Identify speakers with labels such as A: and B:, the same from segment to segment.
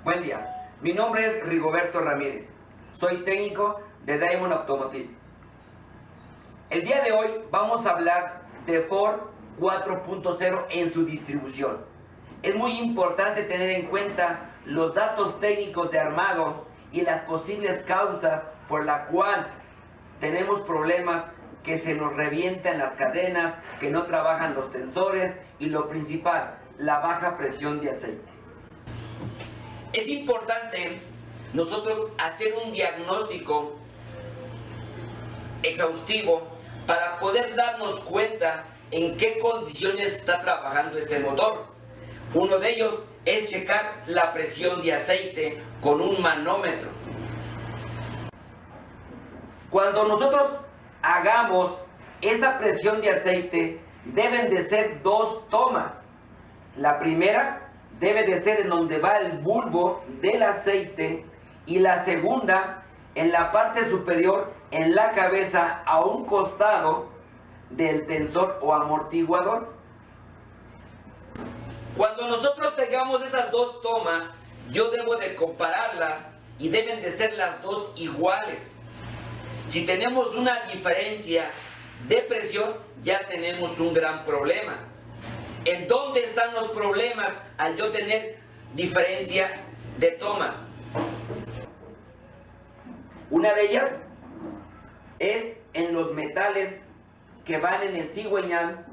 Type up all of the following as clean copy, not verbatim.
A: Buen día, mi nombre es Rigoberto Ramírez, soy técnico de Diamond Automotive. El día de hoy vamos a hablar de Ford 4.0 en su distribución. Es muy importante tener en cuenta los datos técnicos de armado y las posibles causas por la cual tenemos problemas que se nos revientan las cadenas, que no trabajan los tensores y lo principal, la baja presión de aceite. Es importante nosotros hacer un diagnóstico exhaustivo para poder darnos cuenta en qué condiciones está trabajando este motor. Uno de ellos es checar la presión de aceite con un manómetro. Cuando nosotros hagamos esa presión de aceite, deben de ser dos tomas. La primera debe de ser en donde va el bulbo del aceite y la segunda en la parte superior, en la cabeza, a un costado del tensor o amortiguador. Cuando nosotros tengamos esas dos tomas, yo debo de compararlas y deben de ser las dos iguales. Si tenemos una diferencia de presión, ya tenemos un gran problema. ¿En dónde están los problemas al yo tener diferencia de tomas? Una de ellas es en los metales que van en el cigüeñal,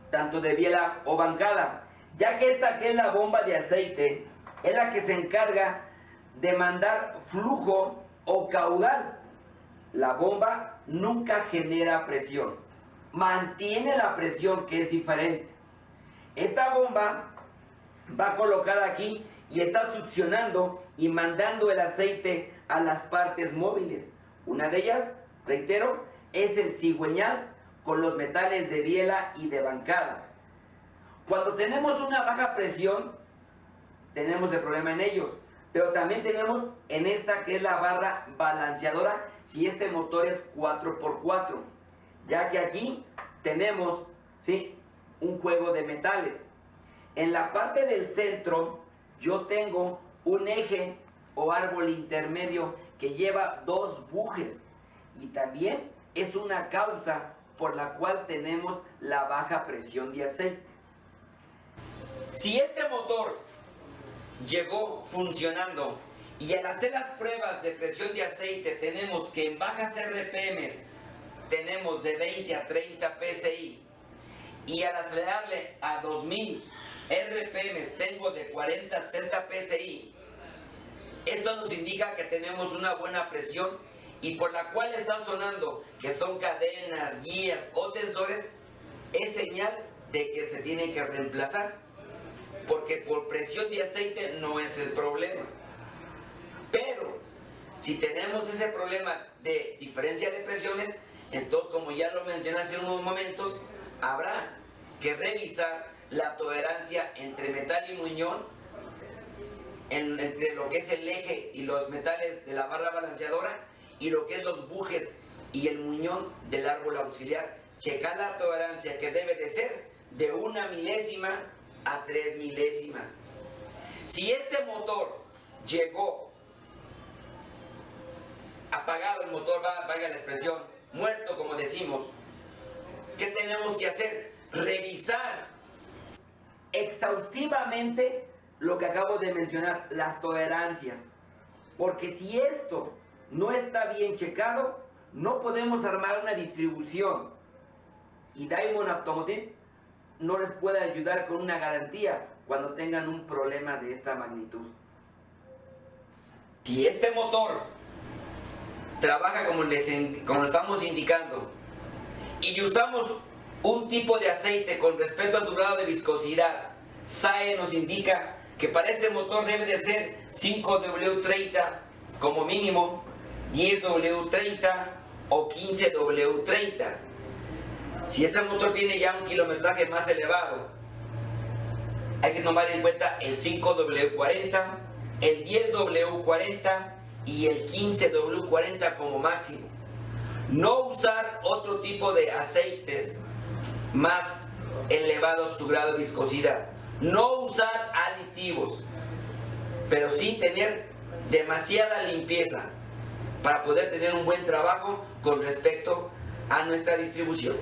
A: tanto de biela o bancada, ya que esta que es la bomba de aceite es la que se encarga de mandar flujo o caudal. La bomba nunca genera presión, mantiene la presión, que es diferente. Esta bomba va colocada aquí y está succionando y mandando el aceite a las partes móviles. Una de ellas, reitero, es el cigüeñal con los metales de biela y de bancada. Cuando tenemos una baja presión, tenemos el problema en ellos, pero también tenemos en esta que es la barra balanceadora si este motor es 4x4, ya que aquí tenemos, ¿sí?, un juego de metales. En la parte del centro yo tengo un eje o árbol intermedio que lleva dos bujes y también es una causa por la cual tenemos la baja presión de aceite. Si este motor llegó funcionando y al hacer las pruebas de presión de aceite tenemos que en bajas RPMs tenemos de 20 a 30 PSI y al acelerarle a 2000 RPMs tengo de 40 a 60 PSI, esto nos indica que tenemos una buena presión y por la cual está sonando que son cadenas, guías o tensores, es señal de que se tiene que reemplazar, porque por presión de aceite no es el problema. Pero si tenemos ese problema de diferencia de presiones, entonces, como ya lo mencioné hace unos momentos, habrá que revisar la tolerancia entre metal y muñón, entre lo que es el eje y los metales de la barra balanceadora y lo que es los bujes y el muñón del árbol auxiliar. Checar la tolerancia, que debe de ser de 1 milésima a 3 milésimas. Si este motor llegó apagado, el motor valga la expresión, muerto como decimos, ¿qué tenemos que hacer? Revisar exhaustivamente lo que acabo de mencionar, las tolerancias, porque si esto no está bien checado, no podemos armar una distribución y Diamond Automotive no les puede ayudar con una garantía cuando tengan un problema de esta magnitud. Si este motor trabaja como lo estamos indicando y usamos un tipo de aceite con respecto a su grado de viscosidad, SAE nos indica que para este motor debe de ser 5W30 como mínimo, 10W30 o 15W30. Si este motor tiene ya un kilometraje más elevado, hay que tomar en cuenta el 5W40, el 10W40 y el 15W40 como máximo. No usar otro tipo de aceites más elevados su grado de viscosidad. No usar aditivos. pero sí tener demasiada limpieza para poder tener un buen trabajo con respecto a nuestra distribución.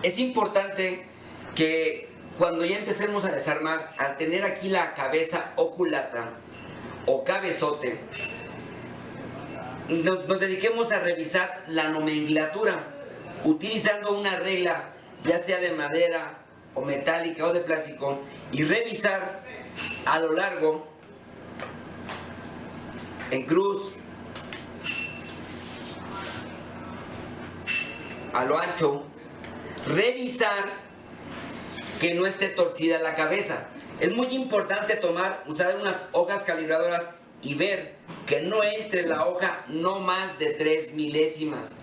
A: Es importante que cuando ya empecemos a desarmar, al tener aquí la cabeza oculata o cabezote, nos dediquemos a revisar la nomenclatura utilizando una regla, ya sea de madera o metálica o de plástico, y revisar a lo largo, en cruz, a lo ancho, revisar que no esté torcida la cabeza. Es muy importante usar unas hojas calibradoras y ver que no entre la hoja no más de 3 milésimas.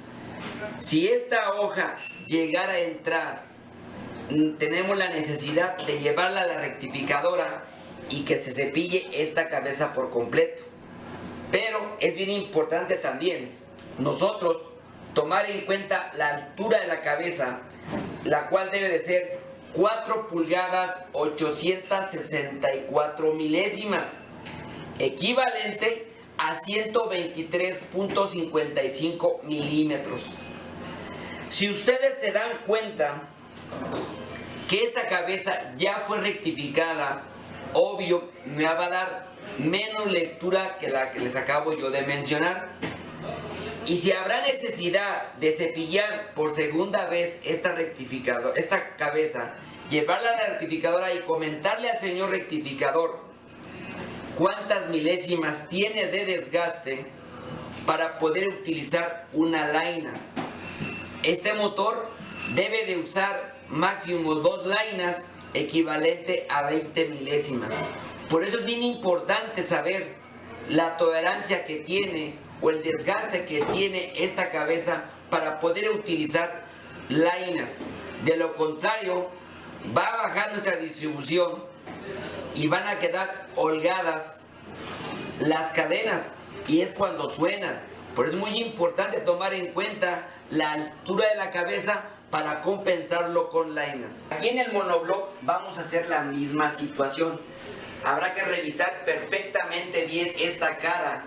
A: Si esta hoja llegara a entrar, tenemos la necesidad de llevarla a la rectificadora y que se cepille esta cabeza por completo. Pero es bien importante también nosotros tomar en cuenta la altura de la cabeza, la cual debe de ser 4 pulgadas 864 milésimas, equivalente a 123.55 milímetros. Si ustedes se dan cuenta que esta cabeza ya fue rectificada, obvio me va a dar menos lectura que la que les acabo yo de mencionar. Y si habrá necesidad de cepillar por segunda vez esta cabeza, llevarla a la rectificadora y comentarle al señor rectificador cuántas milésimas tiene de desgaste para poder utilizar una laina. Este motor debe de usar máximo 2 lainas equivalente a 20 milésimas. Por eso es bien importante saber la tolerancia que tiene o el desgaste que tiene esta cabeza para poder utilizar lainas. De lo contrario, va a bajar nuestra distribución y van a quedar holgadas las cadenas, y es cuando suenan. Por eso es muy importante tomar en cuenta la altura de la cabeza para compensarlo con lainas. Aquí en el monobloc vamos a hacer la misma situación. Habrá que revisar perfectamente bien esta cara,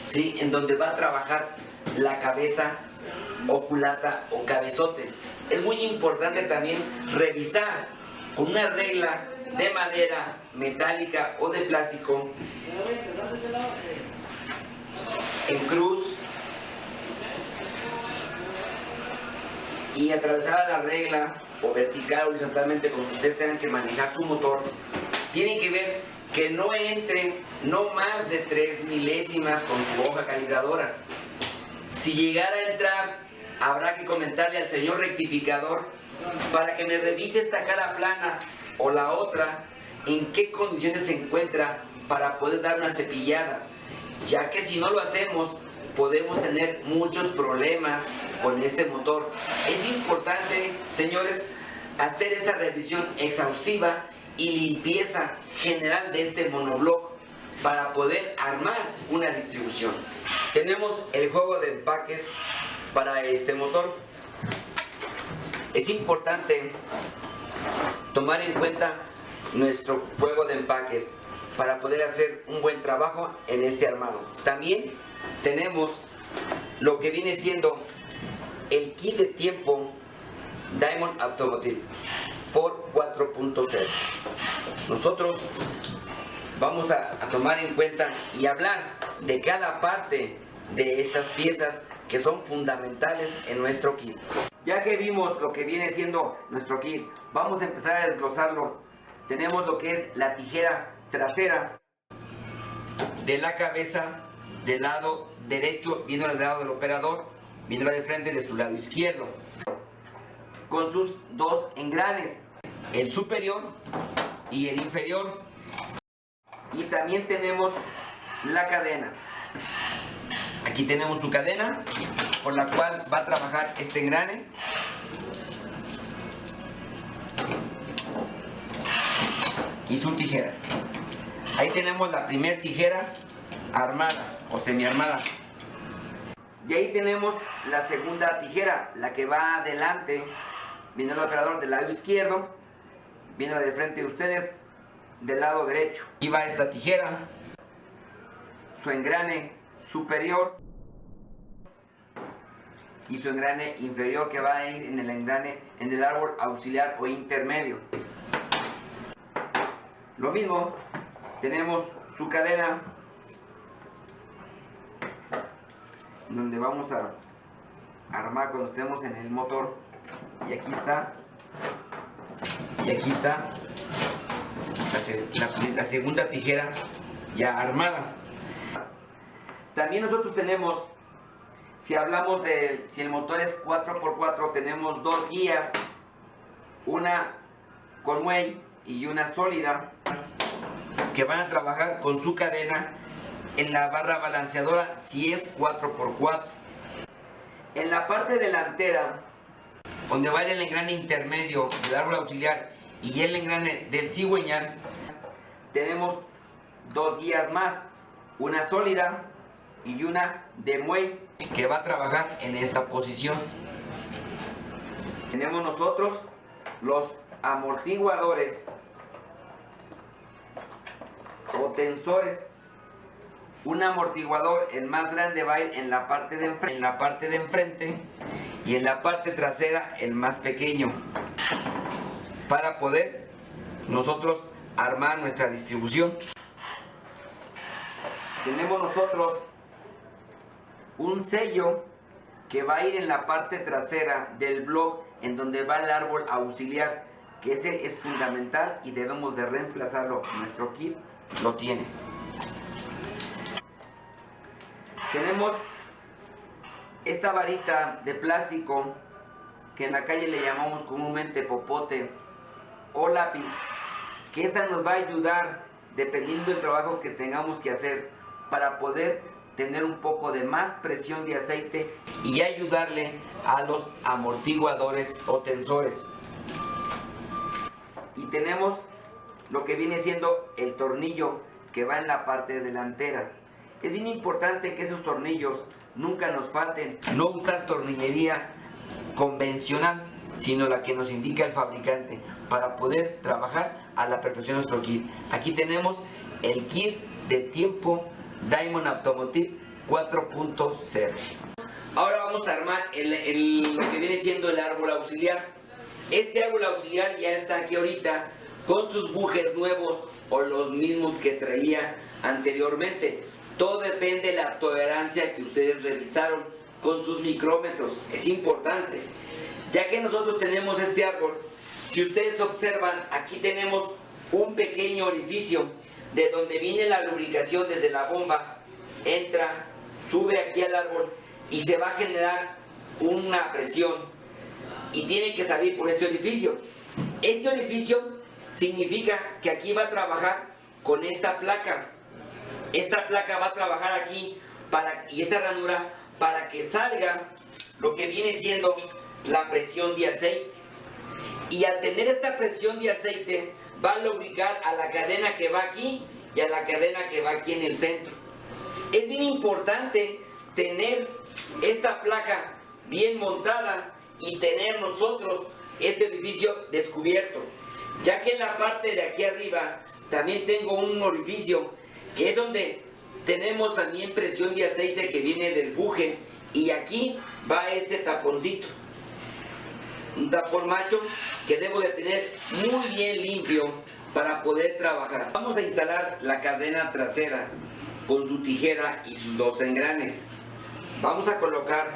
A: ¿sí?, en donde va a trabajar la cabeza oculata o cabezote. Es muy importante también revisar con una regla de madera, metálica o de plástico, en cruz, y atravesada la regla o vertical o horizontalmente, como ustedes tengan que manejar su motor. Tienen que ver que no entre no más de 3 milésimas con su hoja calibradora. Si llegara a entrar, habrá que comentarle al señor rectificador para que me revise esta cara plana o la otra, en qué condiciones se encuentra para poder dar una cepillada, ya que si no lo hacemos podemos tener muchos problemas con este motor. Es importante, señores, hacer esta revisión exhaustiva y limpieza general de este monobloc para poder armar una distribución. Tenemos el juego de empaques para este motor. Es importante tomar en cuenta nuestro juego de empaques para poder hacer un buen trabajo en este armado. También tenemos lo que viene siendo el kit de tiempo Diamond Automotive Ford 4.0. Nosotros vamos a tomar en cuenta y hablar de cada parte de estas piezas que son fundamentales en nuestro kit. Ya que vimos lo que viene siendo nuestro kit, vamos a empezar a desglosarlo. Tenemos lo que es la tijera trasera de la cabeza del lado derecho, viendo del lado del operador, viendo de frente de su lado izquierdo, con sus 2 engranes, el superior y el inferior. Y también tenemos la cadena. Aquí tenemos su cadena por la cual va a trabajar este engrane. Y su tijera. Ahí tenemos la primera tijera armada o semiarmada. Y ahí tenemos la segunda tijera, la que va adelante, viendo el operador del lado izquierdo, viendo la de frente de ustedes, del lado derecho. Aquí va esta tijera, su engrane superior y su engrane inferior, que va a ir en el engrane en el árbol auxiliar o intermedio. Lo mismo, tenemos su cadena, donde vamos a armar cuando estemos en el motor, y aquí está la segunda tijera ya armada. También nosotros tenemos, si hablamos de si el motor es 4x4, tenemos dos guías, una con muelle y una sólida, que van a trabajar con su cadena en la barra balanceadora si es 4x4. En la parte delantera, donde va el engrane intermedio del árbol auxiliar y el engrane del cigüeñal, tenemos dos guías más, una sólida y una de muelle, que va a trabajar en esta posición. Tenemos nosotros los amortiguadores o tensores. Un amortiguador, el más grande, va a ir en la parte de enfrente, y en la parte trasera el más pequeño, para poder nosotros armar nuestra distribución. Tenemos nosotros un sello que va a ir en la parte trasera del bloque, en donde va el árbol auxiliar, que ese es fundamental y debemos de reemplazarlo. Nuestro kit lo tiene. Tenemos esta varita de plástico, que en la calle le llamamos comúnmente popote o lápiz, que esta nos va a ayudar, dependiendo del trabajo que tengamos que hacer, para poder tener un poco de más presión de aceite y ayudarle a los amortiguadores o tensores. Y tenemos lo que viene siendo el tornillo, que va en la parte delantera. Es bien importante que esos tornillos nunca nos falten. No usar tornillería convencional, sino la que nos indica el fabricante, para poder trabajar a la perfección nuestro kit. Aquí tenemos el kit de tiempo Diamond Automotive 4.0. Ahora vamos a armar lo que viene siendo el árbol auxiliar. Este árbol auxiliar ya está aquí ahorita con sus bujes nuevos o los mismos que traía anteriormente. Todo depende de la tolerancia que ustedes revisaron con sus micrómetros. Es importante, ya que nosotros tenemos este árbol. Si ustedes observan, aquí tenemos un pequeño orificio de donde viene la lubricación desde la bomba, entra, sube aquí al árbol y se va a generar una presión y tiene que salir por este orificio. Este orificio significa que aquí va a trabajar con esta placa. Esta placa va a trabajar aquí y esta ranura, para que salga lo que viene siendo la presión de aceite. Y al tener esta presión de aceite, va a lubricar a la cadena que va aquí y a la cadena que va aquí en el centro. Es bien importante tener esta placa bien montada y tener nosotros este orificio descubierto, ya que en la parte de aquí arriba también tengo un orificio que es donde tenemos también presión de aceite que viene del buje, y aquí va este taponcito, un tapón macho que debo de tener muy bien limpio para poder trabajar. Vamos a instalar la cadena trasera con su tijera y sus dos engranes. Vamos a colocar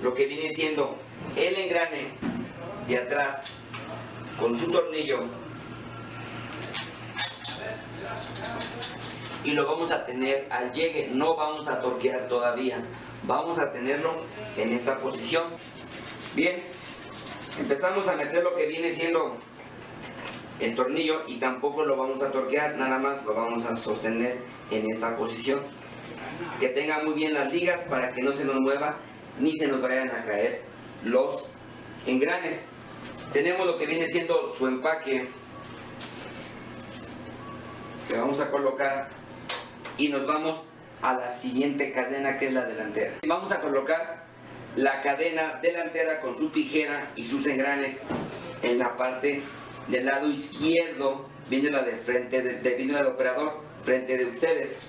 A: lo que viene siendo el engrane de atrás con su tornillo y lo vamos a tener al llegue. No vamos a torquear todavía, vamos a tenerlo en esta posición. Bien, empezamos a meter lo que viene siendo el tornillo y tampoco lo vamos a torquear, nada más lo vamos a sostener en esta posición. Que tenga muy bien las ligas para que no se nos mueva ni se nos vayan a caer los engranes. Tenemos lo que viene siendo su empaque que vamos a colocar y nos vamos a la siguiente cadena, que es la delantera. Vamos a colocar la cadena delantera con su tijera y sus engranes en la parte del lado izquierdo, viéndola de frente, viéndola del operador, frente de ustedes.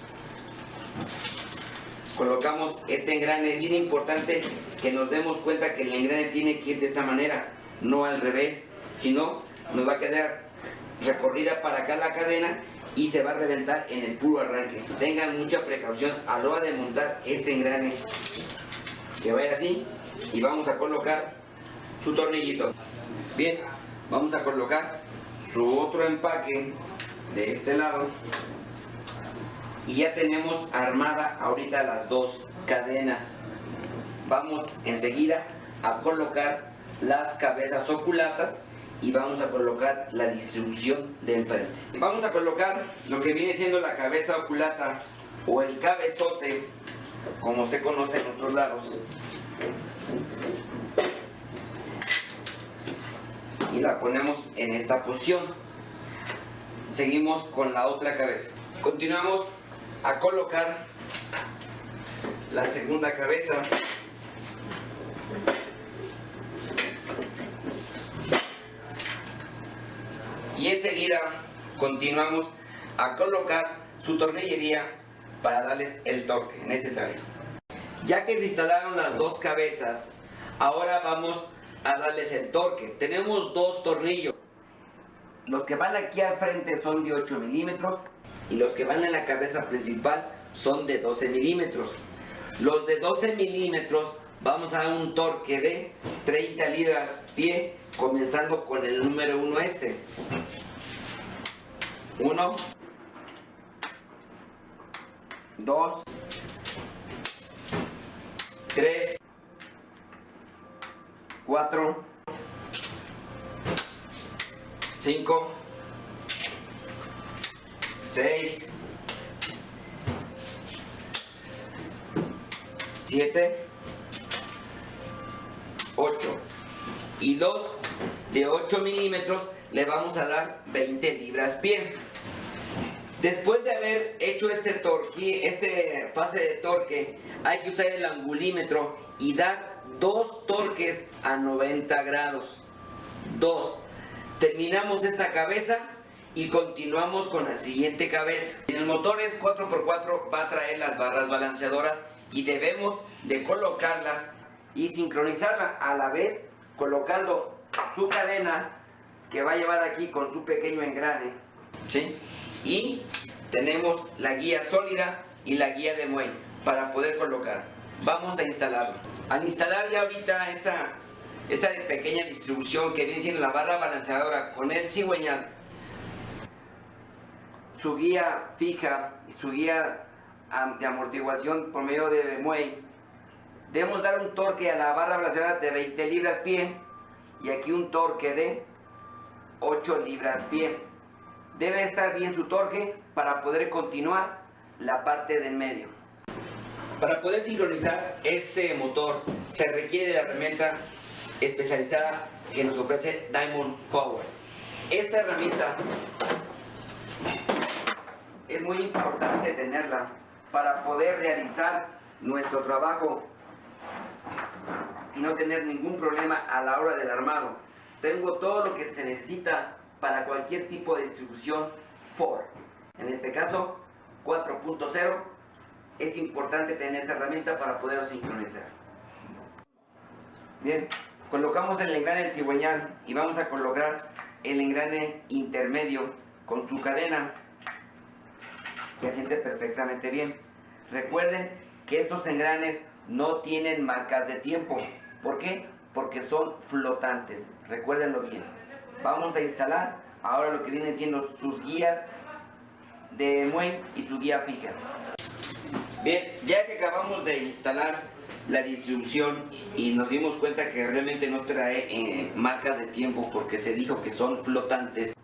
A: Colocamos este engrane. Es bien importante que nos demos cuenta que el engrane tiene que ir de esta manera, no al revés, si no nos va a quedar recorrida para acá la cadena y se va a reventar en el puro arranque. Tengan mucha precaución a la hora de montar este engrane, que vaya así, y vamos a colocar su tornillito. Bien, vamos a colocar su otro empaque de este lado y ya tenemos armada ahorita las dos cadenas. Vamos enseguida a colocar las cabezas oculatas y vamos a colocar la distribución de enfrente. Vamos a colocar lo que viene siendo la cabeza oculata o el cabezote, como se conoce en otros lados, y la ponemos en esta posición. Seguimos con la otra cabeza. Continuamos a colocar la segunda cabeza. Y enseguida continuamos a colocar su tornillería para darles el torque necesario. Ya que se instalaron las dos cabezas, ahora vamos a darles el torque. Tenemos dos tornillos. Los que van aquí al frente son de 8 milímetros y los que van en la cabeza principal son de 12 milímetros. Los de 12 milímetros vamos a dar un torque de 30 libras-pie, comenzando con el número 1 este. 1, 2, 3, 4, 5, 6, 7, 8 y 2 de 8 milímetros le vamos a dar 20 libras-pie. Después de haber hecho este fase de torque, hay que usar el angulímetro y dar 2 torques a 90 grados. 2. Terminamos esta cabeza y continuamos con la siguiente cabeza. En el motor es 4x4, va a traer las barras balanceadoras y debemos de colocarlas y sincronizarla a la vez, colocando su cadena que va a llevar aquí con su pequeño engrane, ¿sí? Y tenemos la guía sólida y la guía de muelle para poder colocar. Vamos a instalarlo. Al instalar ya ahorita esta pequeña distribución que viene siendo la barra balanceadora con el cigüeñal, su guía fija y su guía de amortiguación por medio de muelle, debemos dar un torque a la barra balanceadora de 20 libras-pie y aquí un torque de 8 libras-pie. Debe estar bien su torque para poder continuar la parte del medio. Para poder sincronizar este motor se requiere de la herramienta especializada que nos ofrece Diamond Power. Esta herramienta es muy importante tenerla para poder realizar nuestro trabajo y no tener ningún problema a la hora del armado. Tengo todo lo que se necesita para cualquier tipo de distribución Ford. En este caso 4.0, es importante tener esta herramienta para poderlo sincronizar. Bien, colocamos el engrane del cigüeñal y vamos a colocar el engrane intermedio con su cadena que asiente perfectamente bien. Recuerden que estos engranes no tienen marcas de tiempo. ¿Por qué? Porque son flotantes. Recuérdenlo bien. Vamos a instalar ahora lo que vienen siendo sus guías de muelle y su guía fija. Bien, ya que acabamos de instalar la distribución y nos dimos cuenta que realmente no trae marcas de tiempo porque se dijo que son flotantes,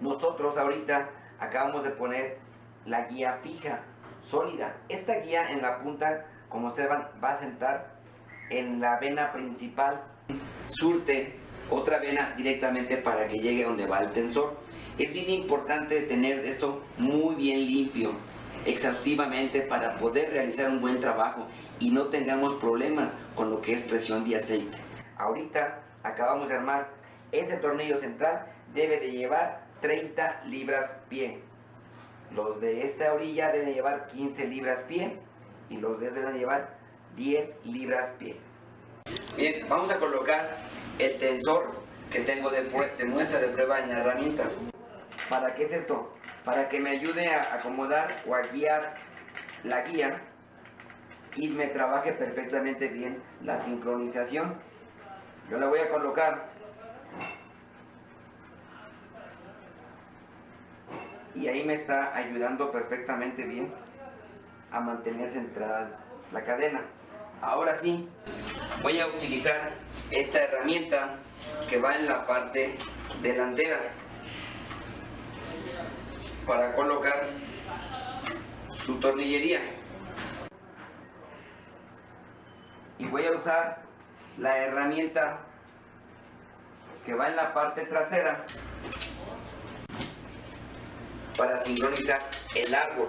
A: nosotros ahorita acabamos de poner la guía fija, sólida. Esta guía en la punta, como observan, va a sentar en la vena principal, surte otra vena directamente para que llegue donde va el tensor. Es bien importante tener esto muy bien limpio, exhaustivamente, para poder realizar un buen trabajo y no tengamos problemas con lo que es presión de aceite. Ahorita acabamos de armar ese tornillo central debe de llevar 30 libras pie. Los de esta orilla deben llevar 15 libras pie y los de esta deben llevar 10 libras pie. Bien, vamos a colocar el tensor que tengo de muestra de prueba en la herramienta. ¿Para qué es esto? Para que me ayude a acomodar o a guiar la guía y me trabaje perfectamente bien la sincronización. Yo la voy a colocar y ahí me está ayudando perfectamente bien a mantener centrada la cadena. Ahora sí, voy a utilizar esta herramienta que va en la parte delantera para colocar su tornillería. Y voy a usar la herramienta que va en la parte trasera para sincronizar el árbol.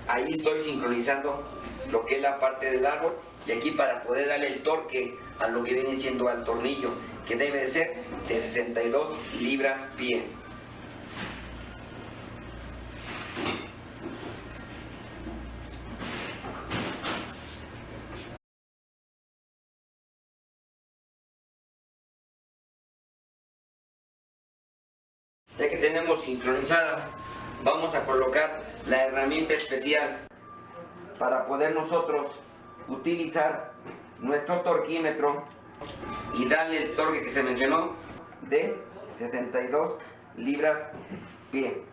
A: Ahí estoy sincronizando lo que es la parte del árbol y aquí para poder darle el torque a lo que viene siendo al tornillo, que debe de ser de 62 libras pie. Ya que tenemos sincronizada, vamos a colocar la herramienta especial para poder nosotros utilizar nuestro torquímetro y darle el torque que se mencionó de 62 libras pie.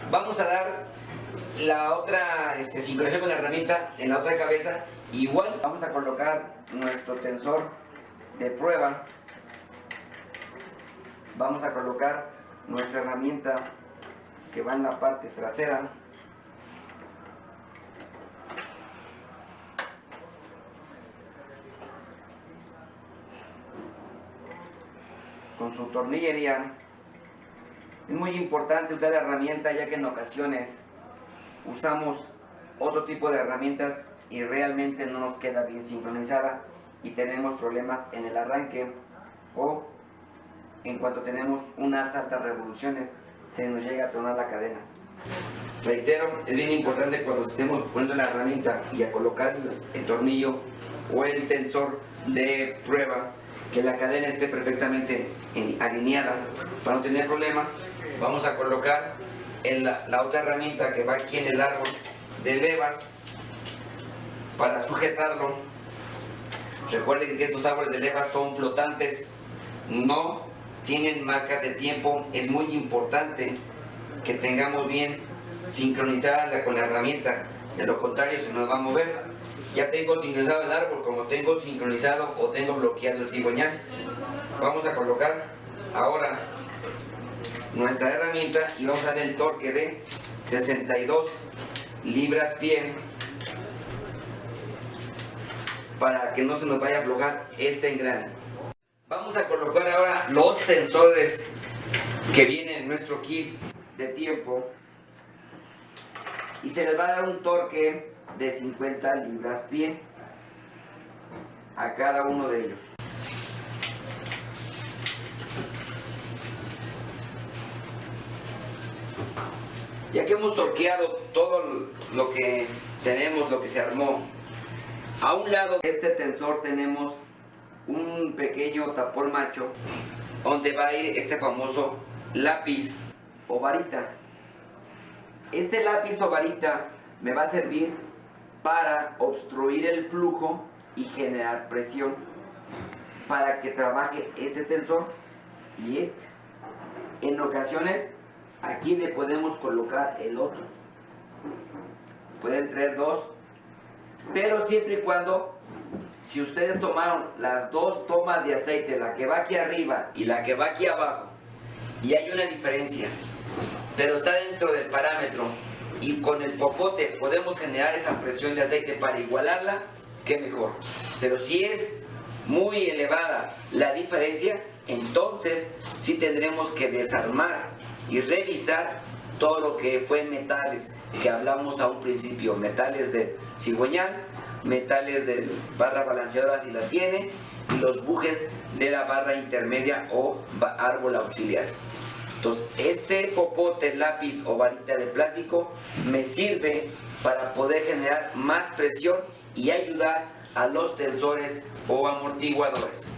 A: Vamos a dar la otra sincronización con la herramienta en la otra cabeza. Igual vamos a colocar nuestro tensor de prueba. Vamos a colocar nuestra herramienta que va en la parte trasera. Con su tornillería. Es muy importante usar la herramienta, ya que en ocasiones usamos otro tipo de herramientas y realmente no nos queda bien sincronizada y tenemos problemas en el arranque, o en cuanto tenemos unas altas revoluciones se nos llega a tronar la cadena. Reitero, es bien importante cuando estemos poniendo la herramienta y a colocar el tornillo o el tensor de prueba, que la cadena esté perfectamente alineada para no tener problemas. Vamos a colocar la otra herramienta que va aquí en el árbol de levas para sujetarlo. Recuerden que estos árboles de levas son flotantes, no tienen marcas de tiempo. Es muy importante que tengamos bien sincronizada con la herramienta, de lo contrario se nos va a mover. Ya tengo sincronizado el árbol, como tengo sincronizado o tengo bloqueado el cigüeñal. Vamos a colocar ahora nuestra herramienta y vamos a dar el torque de 62 libras pie para que no se nos vaya a aflojar este engrane. Vamos a colocar ahora los tensores que vienen en nuestro kit de tiempo y se les va a dar un torque de 50 libras pie a cada uno de ellos. Ya que hemos torqueado todo lo que tenemos, lo que se armó, a un lado de este tensor tenemos un pequeño tapón macho donde va a ir este famoso lápiz o varita. Este lápiz o varita me va a servir para obstruir el flujo y generar presión para que trabaje este tensor y este. En ocasiones aquí le podemos colocar el otro, pueden traer dos, pero siempre y cuando, si ustedes tomaron las dos tomas de aceite, la que va aquí arriba y la que va aquí abajo, y hay una diferencia, pero está dentro del parámetro y con el popote podemos generar esa presión de aceite para igualarla, qué mejor. Pero si es muy elevada la diferencia, entonces sí tendremos que desarmar y revisar todo lo que fue metales que hablamos a un principio, metales de cigüeñal, metales de barra balanceadora si la tiene, y los bujes de la barra intermedia o árbol auxiliar. Entonces, este popote, lápiz o varita de plástico me sirve para poder generar más presión y ayudar a los tensores o amortiguadores.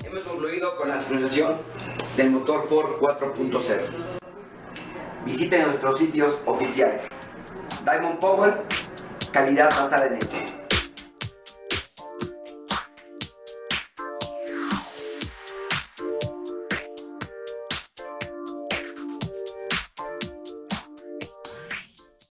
A: Hemos concluido con la sincronización del motor Ford 4.0. Visiten nuestros sitios oficiales. Diamond Power, calidad basada en hecho.